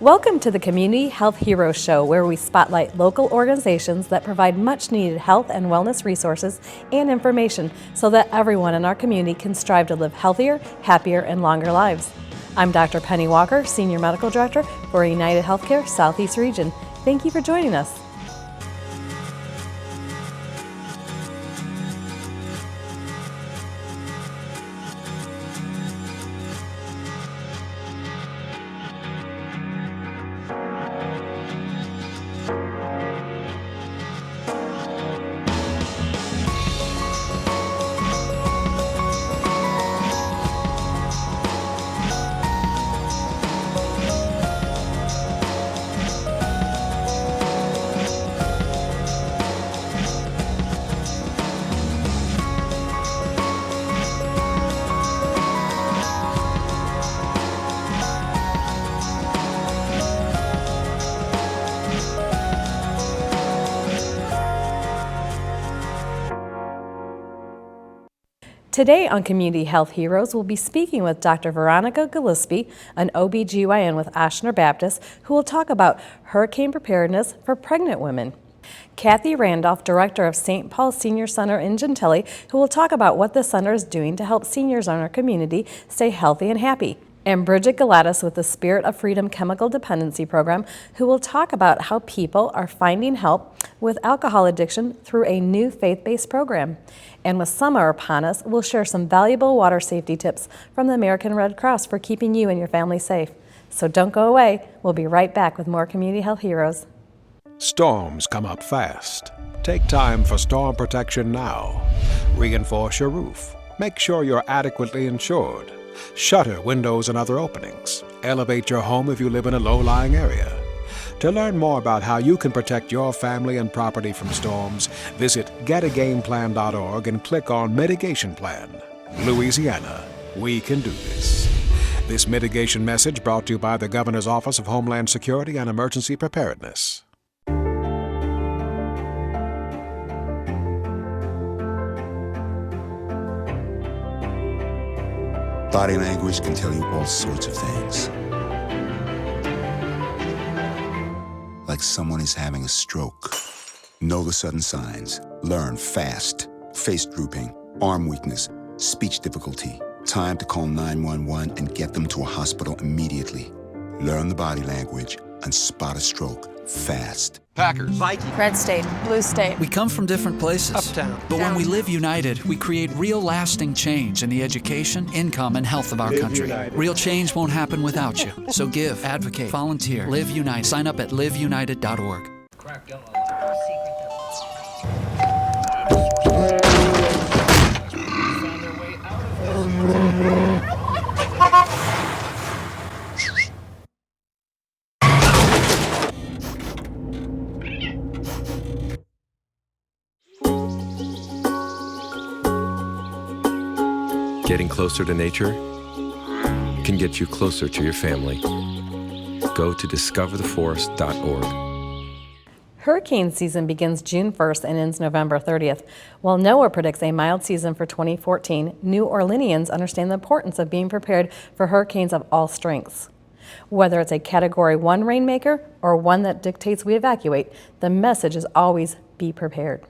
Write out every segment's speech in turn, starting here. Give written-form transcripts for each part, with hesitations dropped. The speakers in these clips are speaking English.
Welcome to the Community Health Heroes Show, where we spotlight local organizations that provide much-needed health and wellness resources and information so that everyone in our community can strive to live healthier, happier, and longer lives. I'm Dr. Penny Walker, Senior Medical Director for United Healthcare Southeast Region. Thank you for joining us. Today on Community Health Heroes, we'll be speaking with Dr. Veronica Gillespie, an OBGYN with Ochsner Baptist, who will talk about hurricane preparedness for pregnant women. Kathy Randolph, Director of St. Paul Senior Center in Gentilly, who will talk about what the center is doing to help seniors in our community stay healthy and happy. And Bridget Galatis with the Spirit of Freedom Chemical Dependency Program, who will talk about how people are finding help with alcohol addiction through a new faith-based program. And with summer upon us, we'll share some valuable water safety tips from the American Red Cross for keeping you and your family safe. So don't go away. We'll be right back with more Community Health Heroes. Storms come up fast. Take time for storm protection now. Reinforce your roof. Make sure you're adequately insured. Shutter windows and other openings. Elevate your home if you live in a low-lying area. To learn more about how you can protect your family and property from storms, visit getagameplan.org and click on Mitigation Plan. Louisiana, we can do this. This mitigation message brought to you by the Governor's Office of Homeland Security and Emergency Preparedness. Body language can tell you all sorts of things. Like someone is having a stroke. Know the sudden signs. Learn fast. Face drooping, arm weakness, speech difficulty. Time to call 911 and get them to a hospital immediately. Learn the body language and spot a stroke fast. Packers, Vikings, Red State, Blue State. We come from different places. Uptown. But when we live united, we create real lasting change in the education, income, and health of our country. United. Real change won't happen without you. So give, advocate, volunteer, Live United. Sign up at liveunited.org. Getting closer to nature can get you closer to your family. Go to discovertheforest.org. Hurricane season begins June 1st and ends November 30th. While NOAA predicts a mild season for 2014, New Orleanians understand the importance of being prepared for hurricanes of all strengths. Whether it's a Category 1 rainmaker or one that dictates we evacuate, the message is always be prepared.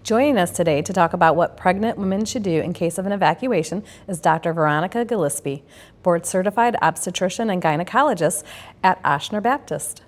Joining us today to talk about what pregnant women should do in case of an evacuation is Dr. Veronica Gillespie, board-certified obstetrician and gynecologist at Ochsner Baptist.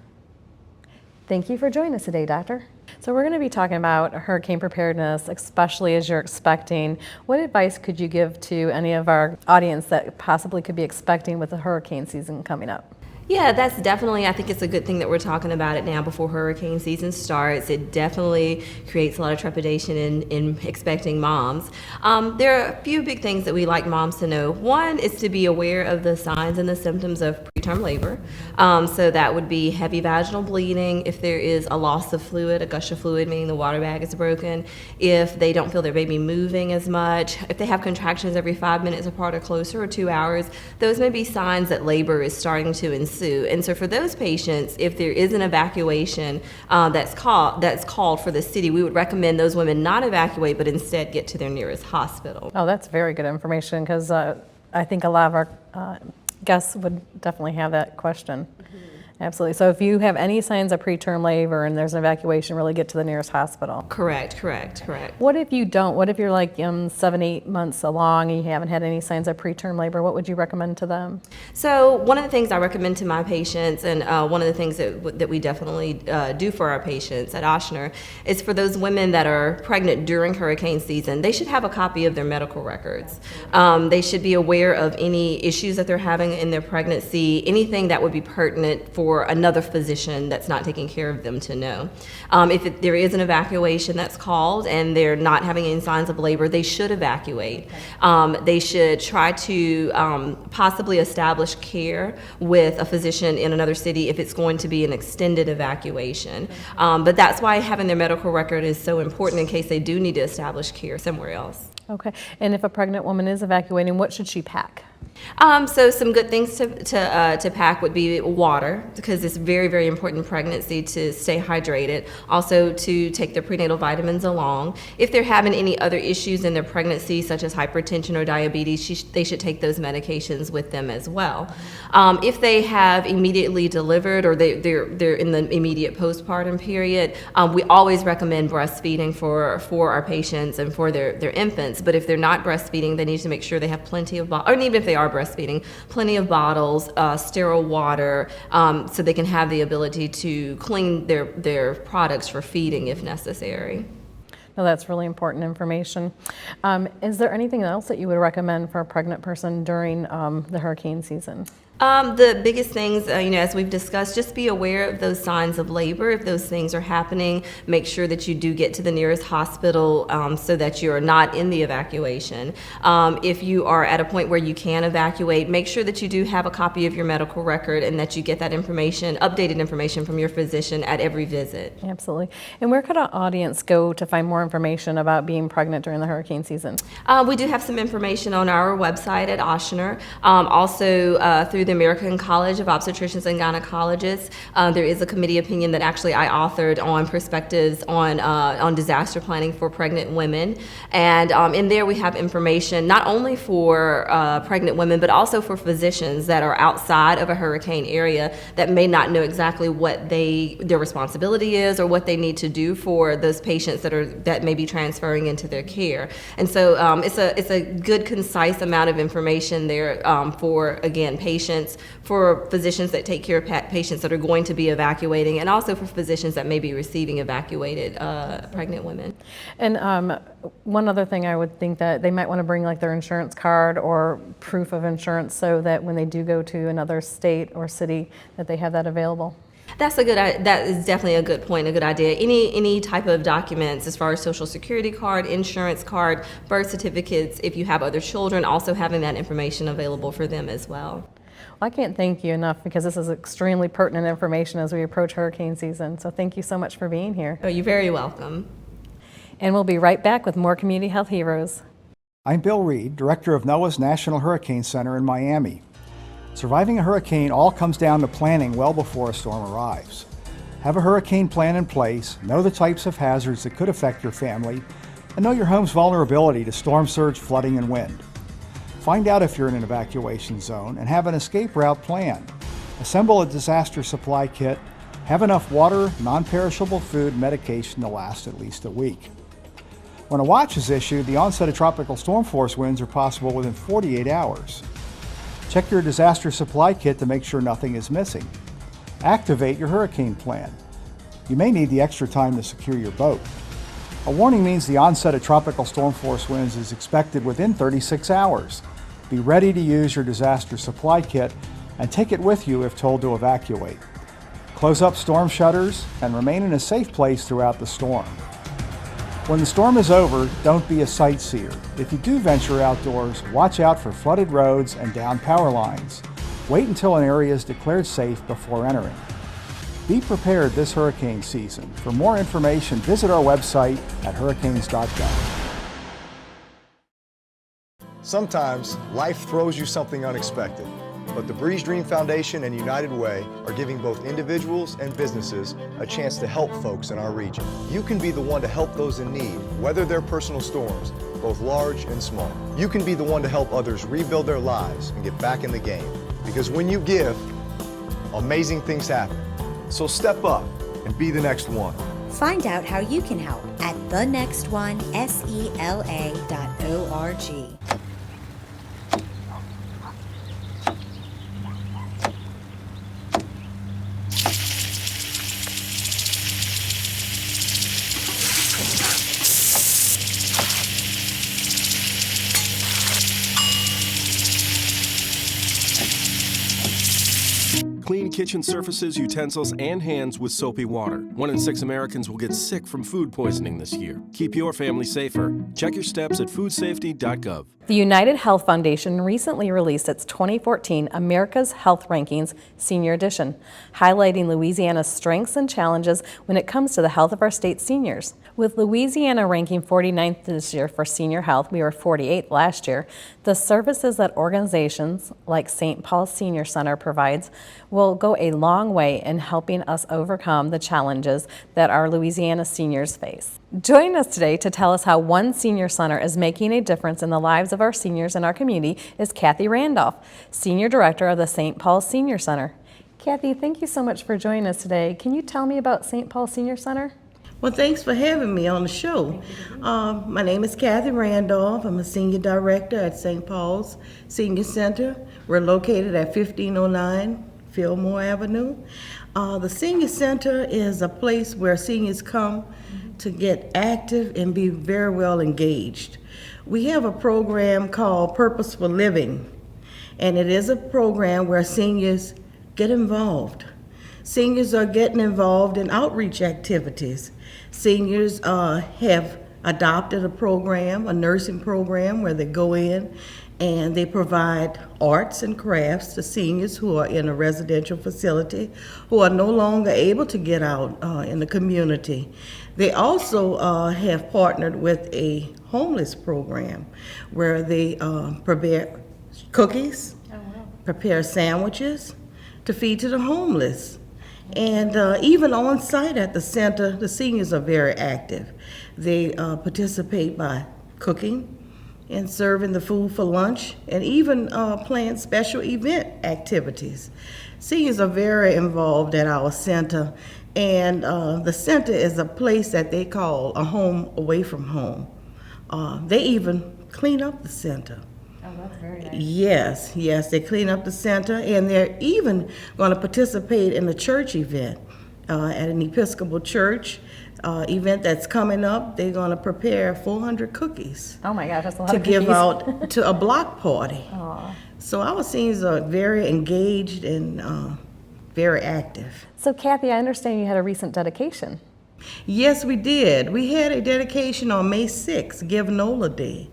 Thank you for joining us today, Doctor. So we're going to be talking about hurricane preparedness, especially as you're expecting. What advice could you give to any of our audience that possibly could be expecting with the hurricane season coming up? Yeah, that's definitely, I think it's a good thing that we're talking about it now before hurricane season starts. It definitely creates a lot of trepidation in expecting moms. There are a few big things that we like moms to know. One is to be aware of the signs and the symptoms of preterm labor. So that would be heavy vaginal bleeding, if there is a loss of fluid, a gush of fluid, meaning the water bag is broken, if they don't feel their baby moving as much, if they have contractions every 5 minutes apart or closer or 2 hours, those may be signs that labor is starting to ensue. And so for those patients, if there is an evacuation that's called for the city, we would recommend those women not evacuate, but instead get to their nearest hospital. Oh, that's very good information, because I think a lot of our guests would definitely have that question. Absolutely. So if you have any signs of preterm labor and there's an evacuation, really get to the nearest hospital. Correct. What if you don't? What if you're like 7-8 months along and you haven't had any signs of preterm labor? What would you recommend to them? So one of the things I recommend to my patients, and one of the things that we definitely do for our patients at Ochsner, is for those women that are pregnant during hurricane season, they should have a copy of their medical records. They should be aware of any issues that they're having in their pregnancy, anything that would be pertinent for another physician that's not taking care of them to know. If there is an evacuation that's called and they're not having any signs of labor, they should evacuate. They should try to possibly establish care with a physician in another city if it's going to be an extended evacuation. But that's why having their medical record is so important in case they do need to establish care somewhere else. Okay. And if a pregnant woman is evacuating, what should she pack? So some good things to pack would be water, because it's very, very important in pregnancy to stay hydrated. Also to take their prenatal vitamins along. If they're having any other issues in their pregnancy, such as hypertension or diabetes, they should take those medications with them as well. If they have immediately delivered or they're in the immediate postpartum period, we always recommend breastfeeding for our patients and for their infants. But if they're not breastfeeding, they need to make sure they have plenty of or even if they are breastfeeding, plenty of bottles, sterile water, so they can have the ability to clean their products for feeding if necessary. No, that's really important information. Is there anything else that you would recommend for a pregnant person during the hurricane season? The biggest things, as we've discussed, just be aware of those signs of labor. If those things are happening, make sure that you do get to the nearest hospital so that you're not in the evacuation. If you are at a point where you can evacuate, make sure that you do have a copy of your medical record and that you get that information, updated information from your physician at every visit. Absolutely. And where could our audience go to find more information about being pregnant during the hurricane season? We do have some information on our website at Ochsner. Also, through the American College of Obstetricians and Gynecologists, there is a committee opinion that actually I authored on perspectives on disaster planning for pregnant women. And in there we have information not only for pregnant women, but also for physicians that are outside of a hurricane area that may not know exactly what their responsibility is or what they need to do for those patients that may be transferring into their care. And so it's a good, concise amount of information there for, again, patients, for physicians that take care of patients that are going to be evacuating, and also for physicians that may be receiving evacuated pregnant women. And one other thing, I would think that they might want to bring like their insurance card or proof of insurance so that when they do go to another state or city that they have that available. That is definitely a good point, a good idea. Any type of documents as far as Social Security card, insurance card, birth certificates, if you have other children, also having that information available for them as well. I can't thank you enough because this is extremely pertinent information as we approach hurricane season. So thank you so much for being here. Oh, you're very welcome. And we'll be right back with more Community Health Heroes. I'm Bill Reed, Director of NOAA's National Hurricane Center in Miami. Surviving a hurricane all comes down to planning well before a storm arrives. Have a hurricane plan in place, know the types of hazards that could affect your family, and know your home's vulnerability to storm surge, flooding, and wind. Find out if you're in an evacuation zone and have an escape route plan. Assemble a disaster supply kit. Have enough water, non-perishable food, medication to last at least a week. When a watch is issued, the onset of tropical storm force winds are possible within 48 hours. Check your disaster supply kit to make sure nothing is missing. Activate your hurricane plan. You may need the extra time to secure your boat. A warning means the onset of tropical storm force winds is expected within 36 hours. Be ready to use your disaster supply kit and take it with you if told to evacuate. Close up storm shutters and remain in a safe place throughout the storm. When the storm is over, don't be a sightseer. If you do venture outdoors, watch out for flooded roads and downed power lines. Wait until an area is declared safe before entering. Be prepared this hurricane season. For more information, visit our website at hurricanes.gov. Sometimes life throws you something unexpected, but the Breeze Dream Foundation and United Way are giving both individuals and businesses a chance to help folks in our region. You can be the one to help those in need, weather their personal storms, both large and small. You can be the one to help others rebuild their lives and get back in the game. Because when you give, amazing things happen. So step up and be the next one. Find out how you can help at thenextonesela.org. Clean kitchen surfaces, utensils, and hands with soapy water. 1 in 6 Americans will get sick from food poisoning this year. Keep your family safer. Check your steps at foodsafety.gov. The United Health Foundation recently released its 2014 America's Health Rankings Senior Edition, highlighting Louisiana's strengths and challenges when it comes to the health of our state seniors. With Louisiana ranking 49th this year for senior health, we were 48th last year, the services that organizations like St. Paul's Senior Center provides will go a long way in helping us overcome the challenges that our Louisiana seniors face. Join us today to tell us how one senior center is making a difference in the lives of our seniors in our community is Kathy Randolph, Senior Director of the St. Paul Senior Center. Kathy, thank you so much for joining us today. Can you tell me about St. Paul Senior Center? Well, thanks for having me on the show. My name is Kathy Randolph. I'm a Senior Director at St. Paul's Senior Center. We're located at 1509 Fillmore Avenue. The Senior Center is a place where seniors come to get active and be very well engaged. We have a program called Purposeful Living, and it is a program where seniors get involved. Seniors are getting involved in outreach activities. Seniors have adopted a program, a nursing program, where they go in and they provide arts and crafts to seniors who are in a residential facility who are no longer able to get out in the community. They also have partnered with a homeless program where they prepare cookies, prepare sandwiches to feed to the homeless. And even on site at the center, the seniors are very active. They participate by cooking and serving the food for lunch, and even plan special event activities. Seniors are very involved at our center, and the center is a place that they call a home away from home. They even clean up the center. Oh, that's very nice. Yes, they clean up the center, and they're even going to participate in a church event at an Episcopal church event that's coming up. They're going to prepare 400 cookies. Oh my gosh, that's a lot to of cookies. give out to a block party. Aw. So our seniors are very engaged and very active. So Kathy, I understand you had a recent dedication. Yes, we did. We had a dedication on May 6th, Give NOLA Day.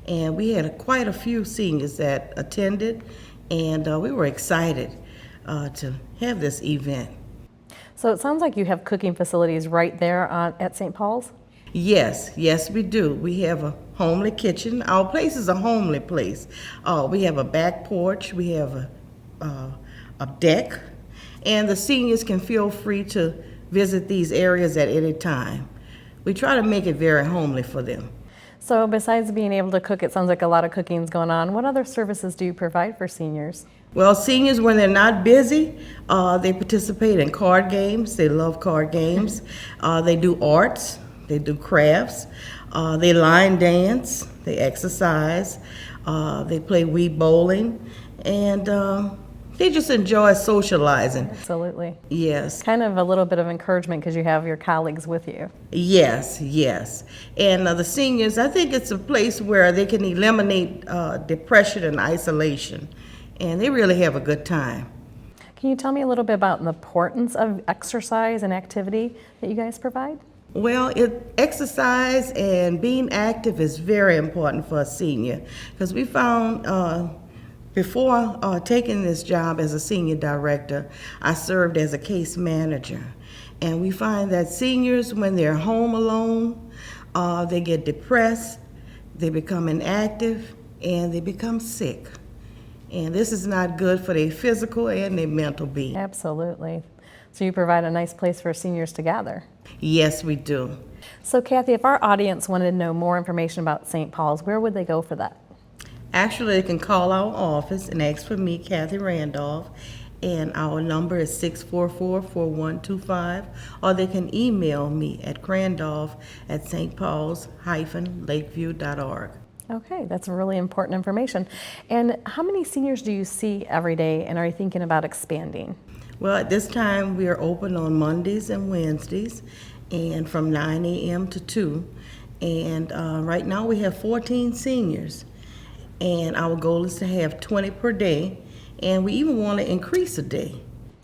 And we had quite a few seniors that attended, and we were excited to have this event. So it sounds like you have cooking facilities right there at St. Paul's? Yes, we do. We have a homely kitchen. Our place is a homely place. We have a back porch, we have a deck, and the seniors can feel free to visit these areas at any time. We try to make it very homely for them. So besides being able to cook, it sounds like a lot of cooking is going on. What other services do you provide for seniors? Well, seniors, when they're not busy, they participate in card games. They love card games. They do arts. They do crafts. They line dance. They exercise. They play Wii bowling. And they just enjoy socializing. Absolutely. Yes. Kind of a little bit of encouragement because you have your colleagues with you. Yes. And the seniors, I think it's a place where they can eliminate depression and isolation. And they really have a good time. Can you tell me a little bit about the importance of exercise and activity that you guys provide? Well, exercise and being active is very important for a senior, because we found before taking this job as a senior director, I served as a case manager. And we find that seniors, when they're home alone, they get depressed, they become inactive, and they become sick. And this is not good for their physical and their mental being. Absolutely. So you provide a nice place for seniors to gather. Yes, we do. So Kathy, if our audience wanted to know more information about St. Paul's, where would they go for that? Actually, they can call our office and ask for me, Kathy Randolph, and our number is 644-4125, or they can email me at crandolph@stpauls-lakeview.org. Okay, that's really important information. And how many seniors do you see every day, and are you thinking about expanding? Well, at this time, we are open on Mondays and Wednesdays, and from 9 a.m. to 2. And right now, we have 14 seniors, and our goal is to have 20 per day, and we even want to increase a day.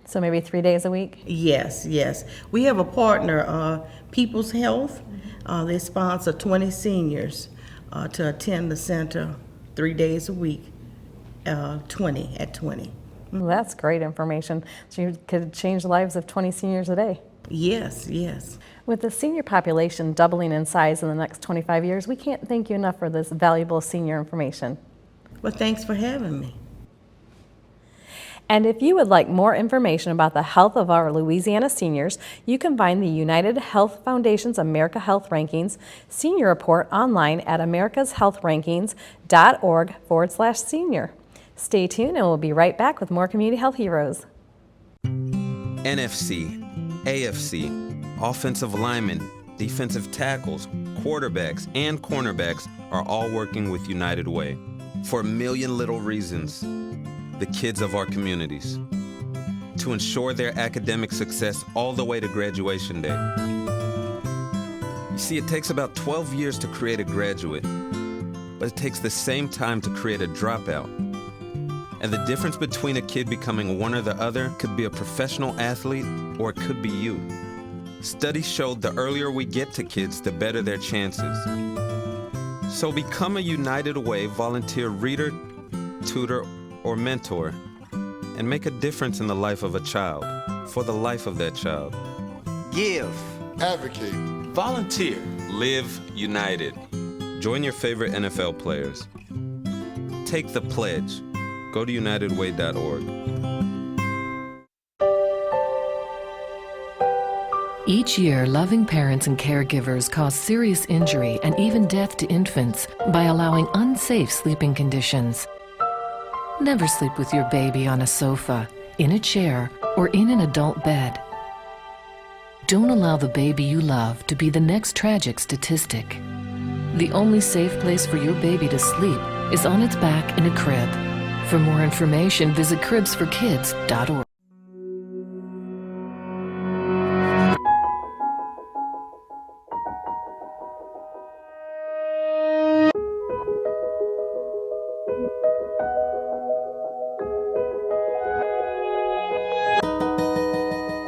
So maybe 3 days a week? Yes, yes. We have a partner, People's Health. They sponsor 20 seniors to attend the center 3 days a week, 20 at 20. Well, that's great information. So you could change the lives of 20 seniors a day. Yes, yes. With the senior population doubling in size in the next 25 years, we can't thank you enough for this valuable senior information. Well, thanks for having me. And if you would like more information about the health of our Louisiana seniors, you can find the United Health Foundation's America Health Rankings Senior Report online at americashealthrankings.org/senior. Stay tuned and we'll be right back with more Community Health Heroes. NFC, AFC, offensive linemen, defensive tackles, quarterbacks, and cornerbacks are all working with United Way for a million little reasons. The kids of our communities, to ensure their academic success all the way to graduation day. You see, it takes about 12 years to create a graduate, but it takes the same time to create a dropout. And the difference between a kid becoming one or the other could be a professional athlete, or it could be you. Studies showed the earlier we get to kids, the better their chances. So become a United Way volunteer reader, tutor, or mentor, and make a difference in the life of a child, for the life of that child. Give. Advocate. Volunteer. Live United. Join your favorite NFL players. Take the pledge. Go to unitedway.org. Each year, loving parents and caregivers cause serious injury and even death to infants by allowing unsafe sleeping conditions. Never sleep with your baby on a sofa, in a chair, or in an adult bed. Don't allow the baby you love to be the next tragic statistic. The only safe place for your baby to sleep is on its back in a crib. For more information, visit cribsforkids.org.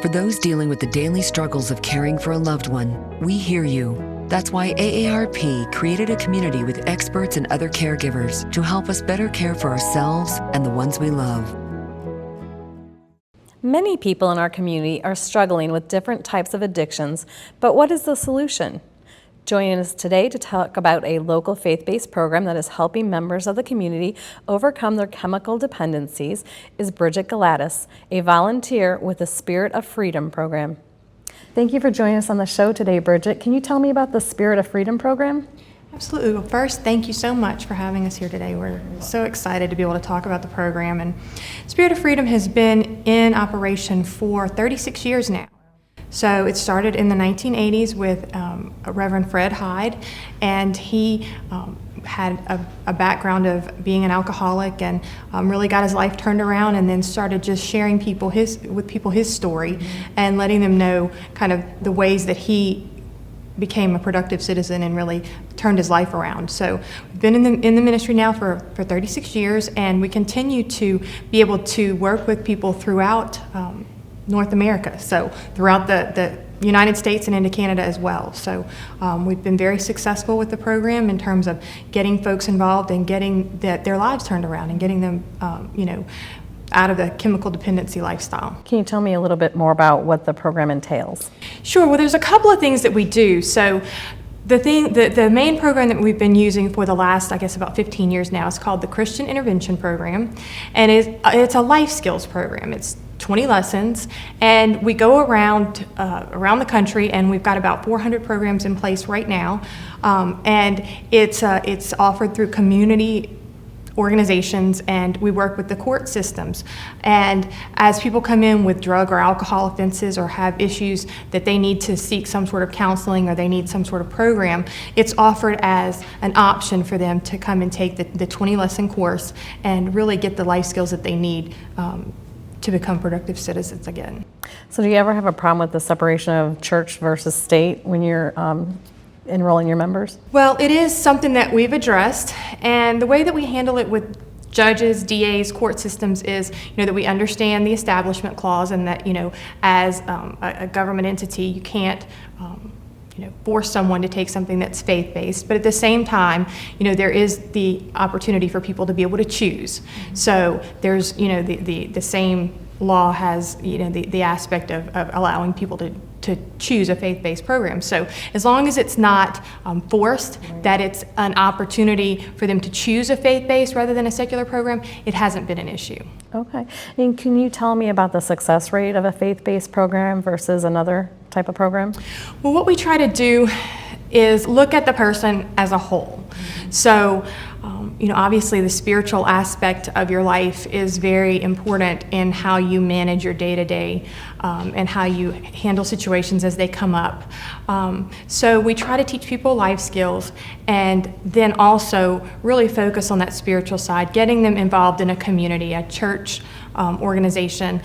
For those dealing with the daily struggles of caring for a loved one, we hear you. That's why AARP created a community with experts and other caregivers to help us better care for ourselves and the ones we love. Many people in our community are struggling with different types of addictions, but what is the solution? Joining us today to talk about a local faith-based program that is helping members of the community overcome their chemical dependencies is Bridget Galatis, a volunteer with the Spirit of Freedom program. Thank you for joining us on the show today, Bridget. Can you tell me about the Spirit of Freedom program? Absolutely. Well, first, thank you so much for having us here today. We're so excited to be able to talk about the program. And Spirit of Freedom has been in operation for 36 years now. So it started in the 1980s with Reverend Fred Hyde, and he had a background of being an alcoholic and really got his life turned around, and then started just sharing with people his story and letting them know kind of the ways that he became a productive citizen and really turned his life around. So we've been in the ministry now for 36 years, and we continue to be able to work with people throughout North America, so throughout the United States and into Canada as well. So we've been very successful with the program in terms of getting folks involved and getting their lives turned around and getting them, out of the chemical dependency lifestyle. Can you tell me a little bit more about what the program entails? Sure. Well, there's a couple of things that we do. So the main program that we've been using for the last, I guess, about 15 years now is called the Christian Intervention Program, and it's a life skills program. It's 20 lessons, and we go around the country, and we've got about 400 programs in place right now, and it's offered through community organizations, and we work with the court systems. And as people come in with drug or alcohol offenses or have issues that they need to seek some sort of counseling or they need some sort of program, it's offered as an option for them to come and take the 20-lesson course and really get the life skills that they need to become productive citizens again. So do you ever have a problem with the separation of church versus state when you're enrolling your members? Well, it is something that we've addressed, and the way that we handle it with judges, DAs, court systems is, that we understand the Establishment Clause, and that, as a government entity, you can't force someone to take something that's faith-based, but at the same time, there is the opportunity for people to be able to choose. So there's, the same law has, the aspect of allowing people to choose a faith-based program. So as long as it's not forced, that it's an opportunity for them to choose a faith-based rather than a secular program, it hasn't been an issue. Okay. And can you tell me about the success rate of a faith-based program versus another type of program? Well, what we try to do is look at the person as a whole. So, obviously the spiritual aspect of your life is very important in how you manage your day-to-day and how you handle situations as they come up. So we try to teach people life skills and then also really focus on that spiritual side, getting them involved in a community, a church, organization,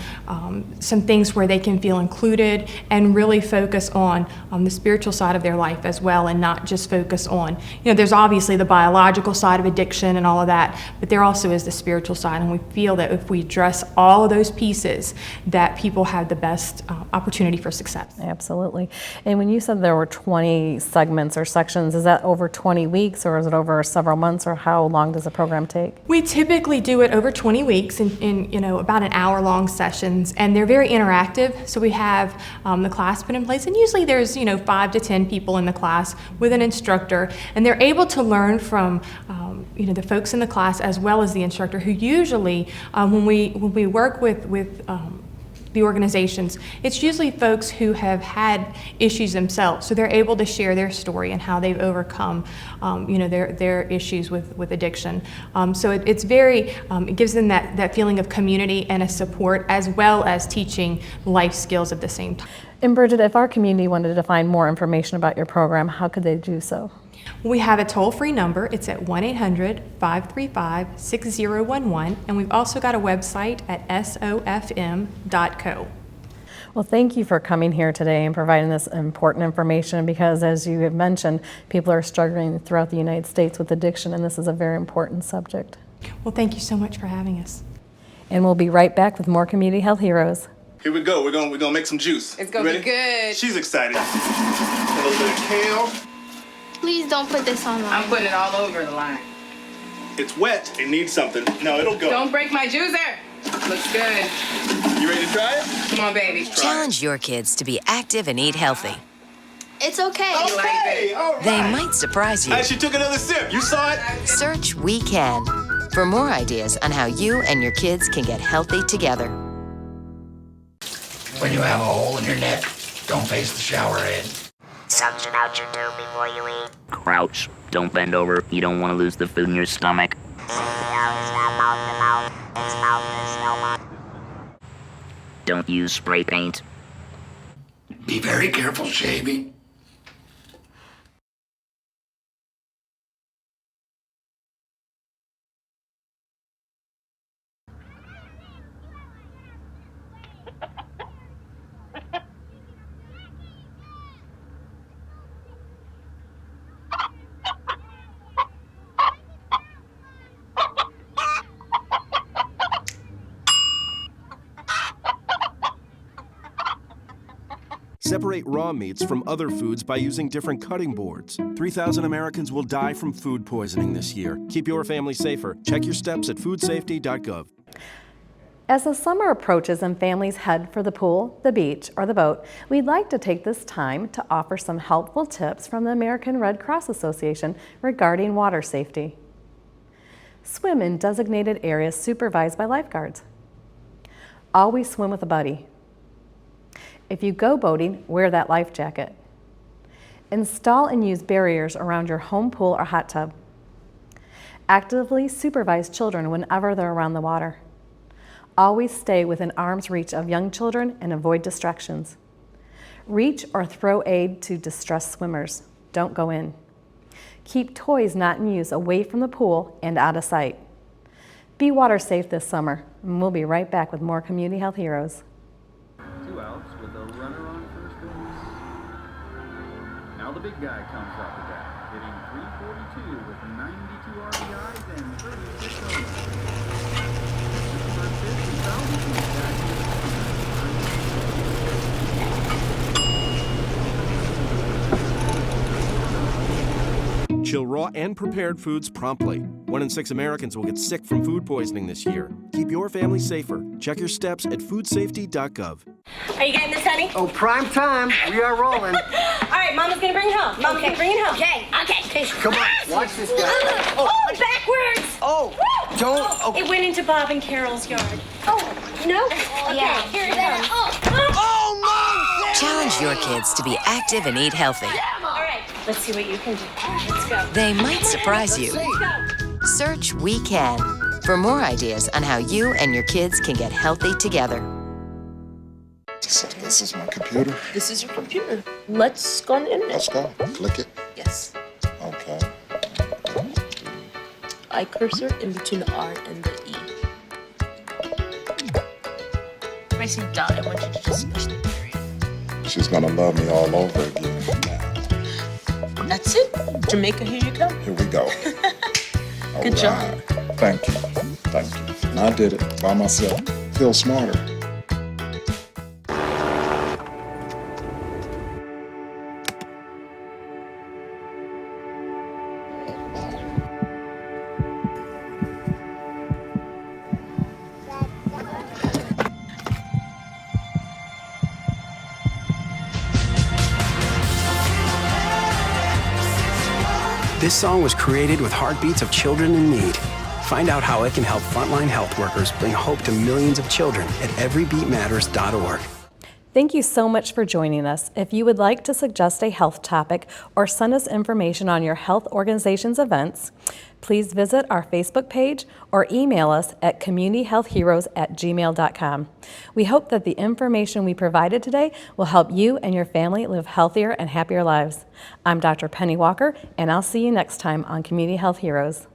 some things where they can feel included and really focus on the spiritual side of their life as well, and not just focus on, there's obviously the biological side of addiction and all of that, but there also is the spiritual side, and we feel that if we address all of those pieces, that people have the best opportunity for success. Absolutely. And when you said there were 20 segments or sections, is that over 20 weeks or is it over several months, or how long does the program take? We typically do it over 20 weeks in about an hour-long sessions, and they're very interactive. So we have the class put in place, and usually there's 5 to 10 people in the class with an instructor, and they're able to learn from the folks in the class as well as the instructor, who usually when we work with the organizations, it's usually folks who have had issues themselves, so they're able to share their story and how they've overcome their issues with addiction. So it's very, it gives them that feeling of community and a support, as well as teaching life skills at the same time. And Bridget, if our community wanted to find more information about your program, how could they do so? We have a toll-free number. It's at 1-800-535-6011, and we've also got a website at sofm.co. Well, thank you for coming here today and providing this important information, because as you have mentioned, people are struggling throughout the United States with addiction, and this is a very important subject. Well, thank you so much for having us. And we'll be right back with more Community Health Heroes. Here we go. We're gonna make some juice. It's gonna be good. She's excited. A little bit of kale. Please don't put this on line. I'm putting it all over the line. It's wet. It needs something. No, it'll go. Don't break my juicer. Looks good. You ready to try it? Come on, baby. Challenge your kids to be active and eat healthy. It's okay. Okay, all right. They might surprise you. She took another sip. You saw it? Search We Can for more ideas on how you and your kids can get healthy together. When you have a hole in your neck, don't face the shower head. Suction out your tube before you eat. Crouch. Don't bend over. You don't want to lose the food in your stomach. Don't use spray paint. Be very careful shaving. Separate raw meats from other foods by using different cutting boards. 3,000 Americans will die from food poisoning this year. Keep your family safer. Check your steps at foodsafety.gov. As the summer approaches and families head for the pool, the beach, or the boat, we'd like to take this time to offer some helpful tips from the American Red Cross Association regarding water safety. Swim in designated areas supervised by lifeguards. Always swim with a buddy. If you go boating, wear that life jacket. Install and use barriers around your home pool or hot tub. Actively supervise children whenever they're around the water. Always stay within arm's reach of young children and avoid distractions. Reach or throw aid to distressed swimmers. Don't go in. Keep toys not in use away from the pool and out of sight. Be water safe this summer, and we'll be right back with more Community Health Heroes. 2 outs with a runner on first base. Now the big guy comes up to bat, hitting .342 with 92 RBIs and 36 homers. First pitch is out, he's back in the Chill raw and prepared foods promptly. 1 in 6 Americans will get sick from food poisoning this year. Keep your family safer. Check your steps at foodsafety.gov. Are you getting this, honey? Oh, prime time. We are rolling. All right, Mama's gonna bring it home. Mama's gonna bring it home. Okay. Come on, watch this guy. Oh, backwards! Oh, don't. Oh. It went into Bob and Carol's yard. Oh, no? Okay, Yeah. here it comes. Oh, no! Challenge your kids to be active and eat healthy. All right, let's see what you can do. Let's go. They might surprise you. Let's go. Search We Can for more ideas on how you and your kids can get healthy together. So this is my computer. This is your computer. Let's go on the internet. Let's go. Click it. Yes. Okay. I cursor in between the R and the E. Pressing dot, I want you to just push the period. She's gonna love me all over again now. That's it. Jamaica, here you come. Here we go. Good job. Right. Thank you. Thank you. And I did it by myself. Feel smarter. This song was created with heartbeats of children in need. Find out how it can help frontline health workers bring hope to millions of children at everybeatmatters.org. Thank you so much for joining us. If you would like to suggest a health topic or send us information on your health organization's events, please visit our Facebook page or email us at communityhealthheroes@gmail.com. We hope that the information we provided today will help you and your family live healthier and happier lives. I'm Dr. Penny Walker, and I'll see you next time on Community Health Heroes.